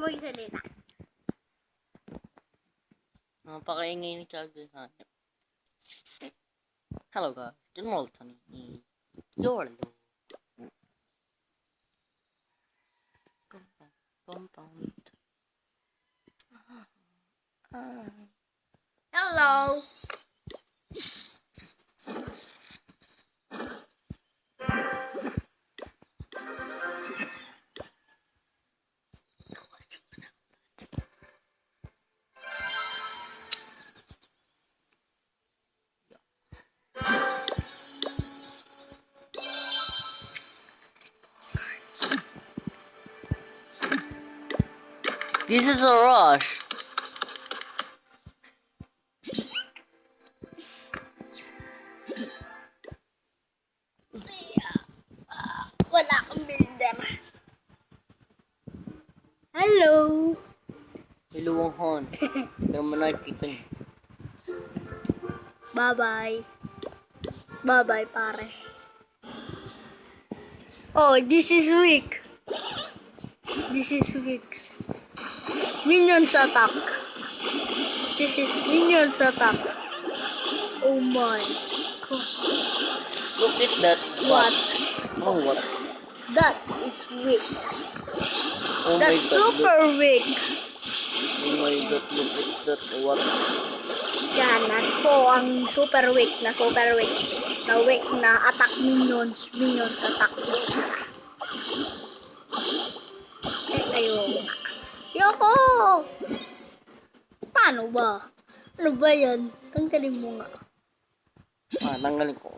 magsalita. Napakaingay ni Charles Hanep. Hello guys, General Tony. Your Lord. Compound. Hello. This is a rush. Wala akong builder. Hello. Hello ang hon. Pero mo nakikita niyo. Bye-bye. Bye-bye, pare. Oh, this is weak. This is weak. Minions attack. This is minions attack. Oh my god. Look at that. What? Oh, what? That is weak. Oh my That's god. super weak. Oh my god, look at that. What? Yan, po ang super weak na attack minions. Minions attack. Ayun. Yoko! Paano ba? Ano ba yan? Tanggalin mo nga. Tanggalin ko.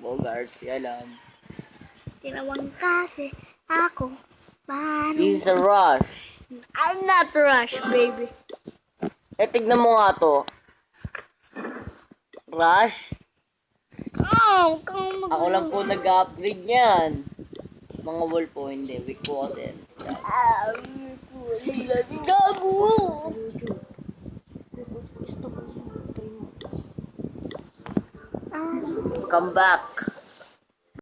Bogart, si alam. Tinawang kasi ako. Paano? This is a rush. I'm not rush, baby. Tignan mo nga to. Rush? Oh, Ako lang po nag-upgrade niyan. Mga wall po, hindi. Weak po kasi. Gago! Come back.